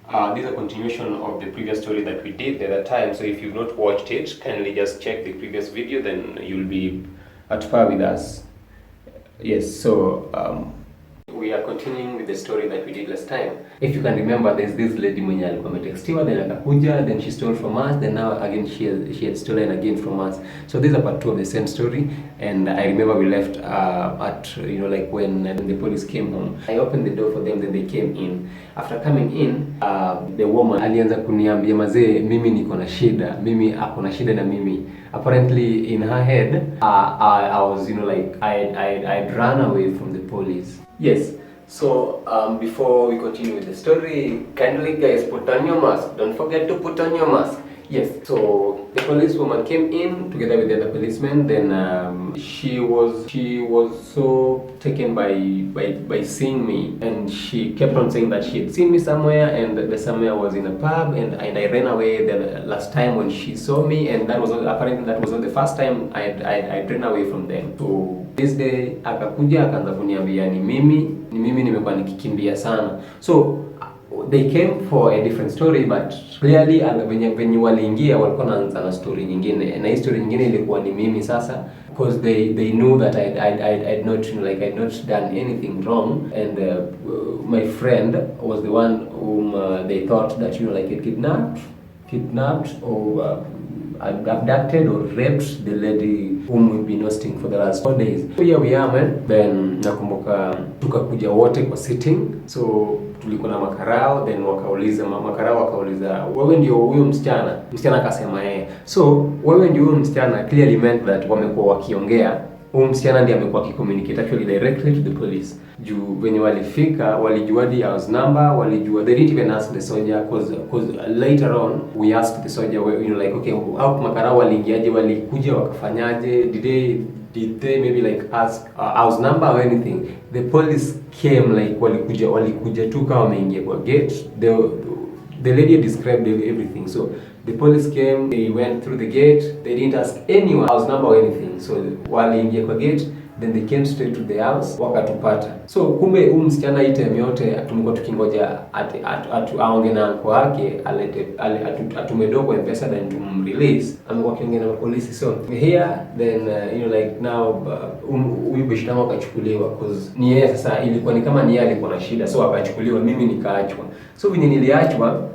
This is a continuation of the previous story that we did the other time. So if you've not watched it, kindly just check the previous video, then you'll be at par with us. Yes, so we are continuing with the story that we did last time. If you can remember, there's this lady mwenye alikuwa ametextiwa, then akakuja, then she stole from us, then now again she had stolen again from us. So this is a part 2 of the same story, and I remember we left at, you know, like when the police came home. I opened the door for them, then they came in. After coming in, the woman alianza kuniambia mazee, mimi niko na shida, mimi ako na shida na mimi. Apparently in her head, I was, you know, like I'd run away from the police. Yes. So before we continue with the story, kindly guys put on your mask. Don't forget to put on your mask. Yes. So the policewoman came in together with the other policemen. Then she was so taken by seeing me, and she kept on saying that she had seen me somewhere, and the somewhere was in a pub, and I ran away the last time when she saw me, and that was apparently that was not the first time I ran away from them. So this day akakuja akaanza kuniambia ni mimi nimekuwa nikikimbia sana. So they came for a different story, but clearly venye waliingia walikuwa wanaanza na story nyingine, na hii story nyingine ilikuwa ni mimi sasa, because they knew that I'd not, you know, like I'd not done anything wrong, and my friend was the one whom they thought that, you know, like it kidnapped or abducted or raped the lady whom we've been hosting for the last 4 days. So here we are, man. Then nakumbuka tukakuja wote kwa sitting, so tulikuwa na makarao, then makarao wakauliza wewe ndio huyo msichana akasema so wewe ndio huyo msichana clearly meant that wamekuwa wakiongea, huyo msichana ndiye amekuwa akicommunicate actually directly to the police. Juu venye walifika walijua the house number, walijua, they didn't even ask the soldier, cause later on we asked the soldier, you know, like okay, how makarao waliingiaje, walikuja wakafanyaje, did they maybe like ask house number or anything. The police came like walikuja tu kama wameingia kwa gate. The lady described everything. So the police came, they went through the gate, they didn't ask anyone house number or anything. So waliingia kwa gate, then they came straight to the house, wakatupata. So kumbe msichana hii time yote tumekuwa tukingoja aonge na anko wake atumedogo kwa M-Pesa then tumrelease, amekuwa akiongea na polisi. So here then you know, like now huyu beshtangu akachukuliwa, cause ni yeye sasa, ilikuwa ni kama ni yeye alikuwa na shida, so akachukuliwa, mimi nikaachwa. So venye niliachwa,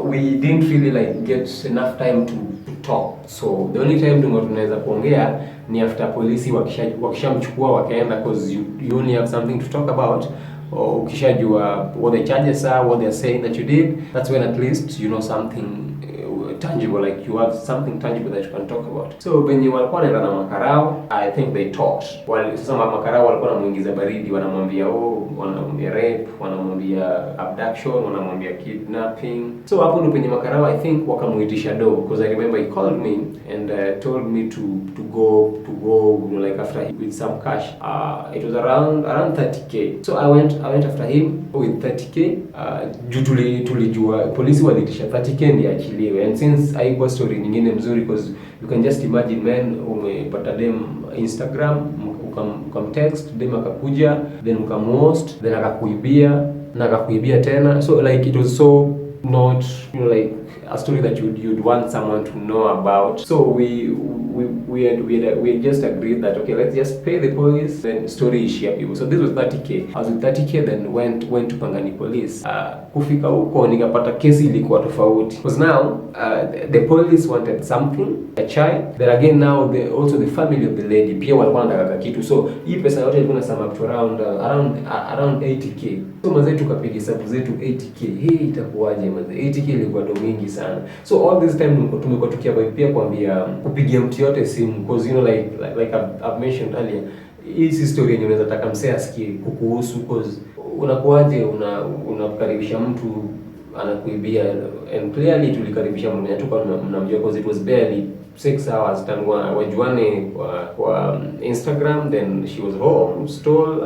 we didn't really like get enough time to talk. So the only time tunaweza kuongea ni after polisi wakishamchukua wakaenda, cause you only have something to talk about. Or ukishajua what the charges are, what they are saying that you did, that's when at least you know something tangible, like you have something tangible that you can talk about. So when walikuwa wanaenda na makarao, I think they talked. Sasa makarao walikuwa wanamuingiza baridi, wanamwambia wanamwambia rape, wanamwambia abduction, wanamwambia kidnapping. So hapo ndo penye makarao I think wakamuitisha do, because I remember he called me and told me to go, you know, like after him with some cash. It was around 30k. So I went after him with 30k. Juu tulijua polisi waliitisha 30k ndiye achiliwe, and since haikuwa story nyingine mzuri, because you can just imagine, man, umepata dem Instagram, ukamtext dem akakuja, then ukamhost, then akakuibia tena. So like it was so not, you know, like a story that you'd want someone to know about. So we had just agreed that okay, let's just pay the police, then story ishia people. So this was 30k. I was with 30k, then went to Pangani police. Kufika huko nikapata kesi ilikuwa tofauti, because now the police wanted something, a child. Then again now also the family of the lady pia walikuwa wanataka kitu. So hii pesa yote ilikuwa inasema up to around 80k. So mazee tukapiga hesabu zetu 80k. Hii itakuwaje mazee? 80k ilikuwa ndo mingi sana. So all this time tumekuwa tukiavoid pia kuambia kupigia mtu yote simu, because you know like I've mentioned earlier, hii story yenyewe unaweza taka msee asikie kukuhusu, because unakuaje unakaribisha mtu anakuibia, and clearly tulikaribisha mwenye tuko mnamjua, because it was barely 6 hours tangu wajuane kwa Instagram, then she was home, stole.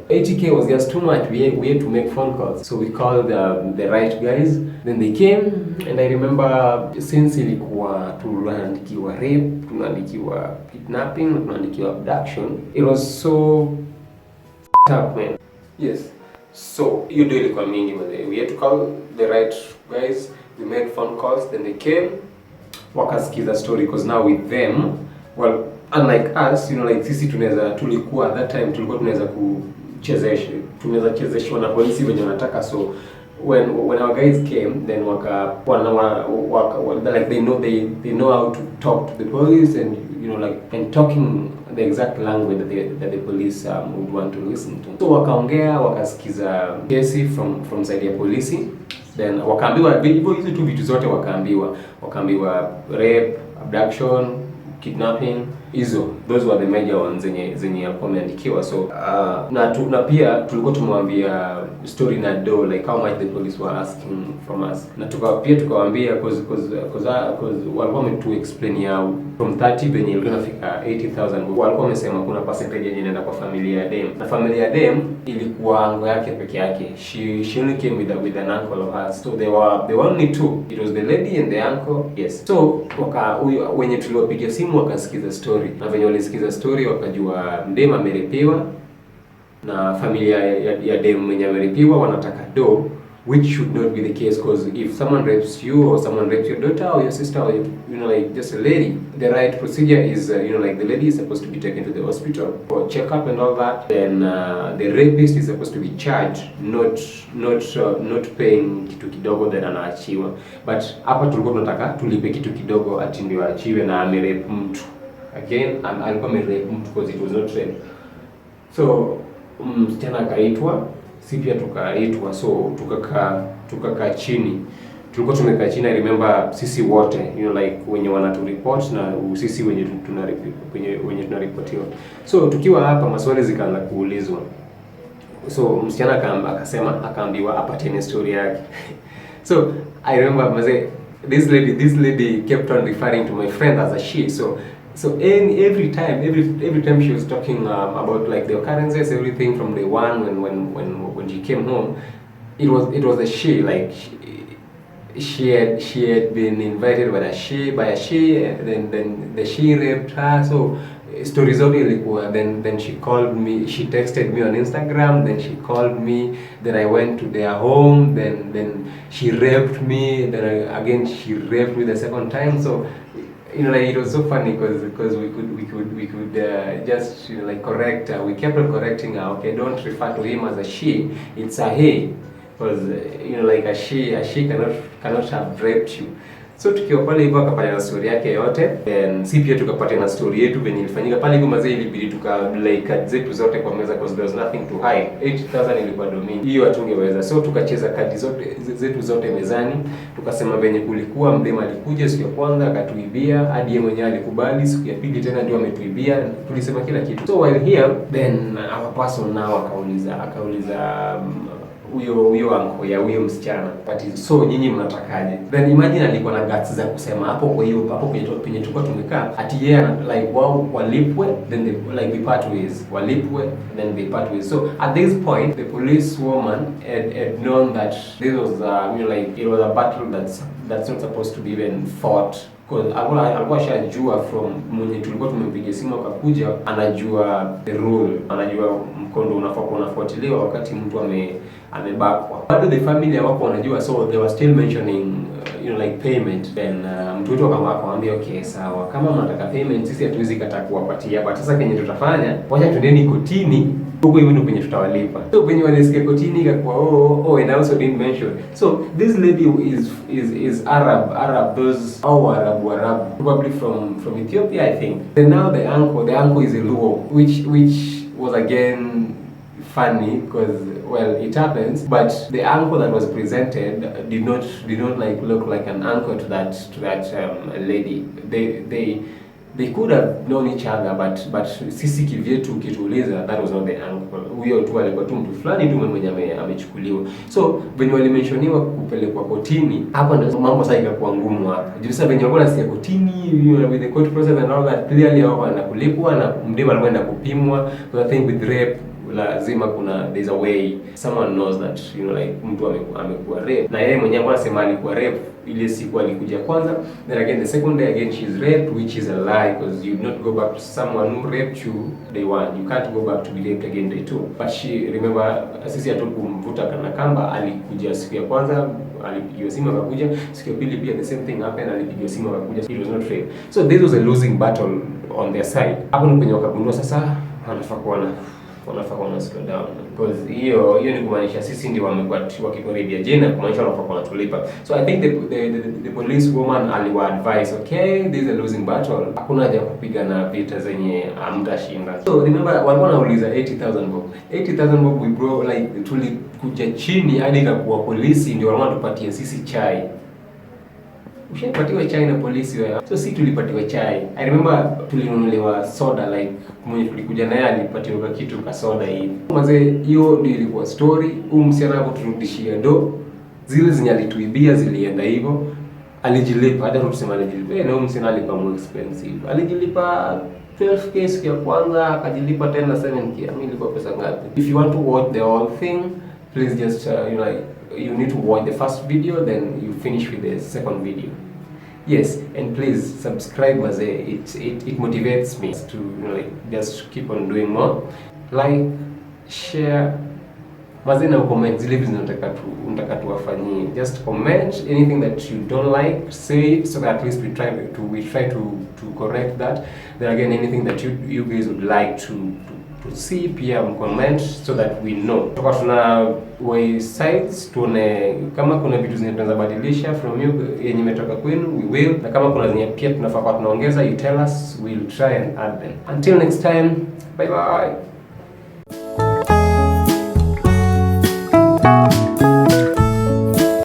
80k was just too much. We had to make phone calls, so we called the right guys, then they came. And I remember since ilikuwa tunaandikiwa rape, tunaandikiwa kidnapping, tunaandikiwa abduction, it was so tough, man. Yes. So hiyo ndio ilikuwa mingi mazee. We had to call the right guys, we made phone calls, then they came, wakasikiza story, because now with them, well, unlike us, you know, like sisi tulikuwa at that time tulikuwa tunaweza chezeshwa na polisi wenye wanataka. So when our guys came, then like they know how to talk to the police, and you know, like, and talking the exact language that the police would want to listen to. So wakaongea, wakasikiza kesi from side ya polisi, then wakaambiwa hizo tu vitu zote, wakaambiwa rape, abduction, kidnapping, those were the major ones zenye alikuwa ameandikiwa. So na pia tulikuwa tumwambia story na like how much the police were asking from us, na tukawaambia cause walikuwa wametu explain ya from 30 venye ilikuwa inafika 80,000. Walikuwa wamesema kuna percentage yenye inaenda kwa familia ya dem, na familia ya dem ilikuwa ango yake peke yake. She only came with an uncle of hers, so they were only two. It was the lady and the uncle. Yes. So wenye tuliopiga simu wakasikiza story, na venye walisikiza story wakajua dem amerepiwa, na familia ya dem mwenye amerepiwa wanataka do, which should not be the case, because if someone rapes you or someone rapes your daughter or your sister or you know, like just a lady, the right procedure is you know, like the lady is supposed to be taken to the hospital for checkup and all that. Then the rapist is supposed to be charged, not paying kitu kidogo then anaachiwa. But hapa tulikuwa tunataka tulipe kitu kidogo ati ndio aachiwe, na amerape mtu. Again, alikuwa amerape mtu because it was not rape. So msichana akaitwa, si pia tukaitwa. So tukakaa chini, tulikuwa tumekaa chini. I remember sisi wote, you know, like wenye wanatu report na sisi wenye tunaripotiwa. So tukiwa hapa maswali zikaanza kuulizwa. So msichana akaambiwa apatene story yake. So I remember this lady kept on referring to my friend as a she. So every time she was talking about like the occurrences, everything from day one when she came home, it was a she. Like she had been invited by a she, and then the she raped her. So stories zote ilikuwa, then she called me, she texted me on Instagram, then she called me, then I went to their home, then she raped me, then again she raped me the second time. So you know, like it was so funny because we could just, you know, like correct her. We kept on correcting her. Okay, don't refer to him as a she, it's a he, because you know, like a she cannot have raped you. So tukiwa pale hivyo akapata na story yake yote, then si pia tukapata na story yetu venye ilifanyika pale hivyo. Mazee ilibidi like zetu zote kwa meza because there was nothing to hide. 80,000 ilikuwa domini, hiyo hatungeweza. So tukacheza kadi zetu zote mezani, tukasema venye kulikuwa mdema alikuja siku ya kwanza akatuibia, hadi yeye mwenyewe alikubali, siku ya pili tena ndio ametuibia, tulisema kila kitu. So while here, then our person now akauliza huyo anko ya huyo msichana, but so nyinyi mnatakaje? Then imagine alikuwa na guts za kusema hapo penye tulikuwa tumekaa ati yeye like wao walipwe, then they part ways, walipwe then they part ways. So at this point the police woman had known that this was you know, like it was a battle that's not supposed to be even fought, because alikuwa shajua from mwenye tulikuwa tumempigia simu akakuja, anajua the rule, anajua mkondo unafaa kufuatiliwa wakati mtu amebakwa. Bado the family wako wanajua, so they were still mentioning you know, like payment. Then mtu wetu akamwambia okay, sawa, kama mnataka payment sisi hatuwezi kataa kuwapatia, but sasa kenye tutafanya, wacha twendeni kotini, huko hivi ndio penye tutawalipa. So penye walisikia kotini ikakuwa and I also didn't mention. So this lady is Arab, those Arab probably from Ethiopia, I think. Then now the uncle is a Luo, which was again funny because, well, it happens, but the uncle that was presented did not like look like an uncle to that lady. They could have known each other, but sisi kivyetu kituuliza, that was not the uncle. Huyo tu alikuwa tu mtu fulani tu mwenye amechukuliwa. So venye walimenshoniwa kupelekwa kotini, hapa ndio mambo sasa ikakuwa ngumu hapa. Juu sasa venye wako nasikia kotini, you know, with the court process and all that, clearly wako wanakulipwa na mdema alikuwa anaenda kupimwa. So I think with rape lazima there's a way someone knows that, you know, like mtu amekuwa rape, na yeye mwenyewe anasema alikuwa rape ile siku alikuja kwanza, then again the second day again she's raped, which is a lie, because you not go back to someone who raped you day one, you can't go back to be raped again day two. But she, remember, sisi hatukumvuta kana kamba, alikuja siku ya kwanza, alipigiwa simu akakuja, siku ya pili pia the same thing happened, alipigiwa simu akakuja, it was not rape. So this was a losing battle on their side. Hapo ni kwenye wakagundua sasa wanafaa kuona slow down, because hiyo ni kumaanisha sisi ndio wamekuwa wakituribia jina, kumaanisha wanafaa kutulipa. So I think the police woman aliwa advise, okay, this is a losing battle, hakuna haja kupigana vita zenye hamtashinda. So remember, walikuwa wanauliza 80,000 bob. 80,000 bob, we bro, like tulikuja chini hadi kwa polisi ndio walikuwa tupatie sisi chai. Ushapatiwa chai na polisi wewe. So si tulipatiwa chai. I remember tulinunuliwa soda, like mwenye tulikuja naye alipatiwa kitu ka soda hivi. Mzee, hiyo ndio ilikuwa story. Msichana hapo turudishia zile zenye alituibia zilienda hivyo. Alijilipa, hata tuseme alijilipa. Na msichana alikuwa more expensive. Alijilipa 12k siku ya kwanza, akajilipa tena 7k. Mimi ilikuwa pesa ngapi? If you want to watch the whole thing, please just you need to watch the first video, then you finish with the second video. Yes, and please subscribe, as it motivates me to, you know, like, just keep on doing more. Like, share, na comment zile vitu unataka tuwafanyie. Just comment anything that you don't like, say it, so that at least we try to correct that. Then again, anything that you guys would like to see pia comment, so that we know. Toka tuna websites, tuone kama kuna vitu zinaweza badilisha from you yenye imetoka kwenu, we will. Na kama kuna zenye pia tunafaa tunaongeza, you tell us, we'll try and add them. Until next time, bye bye.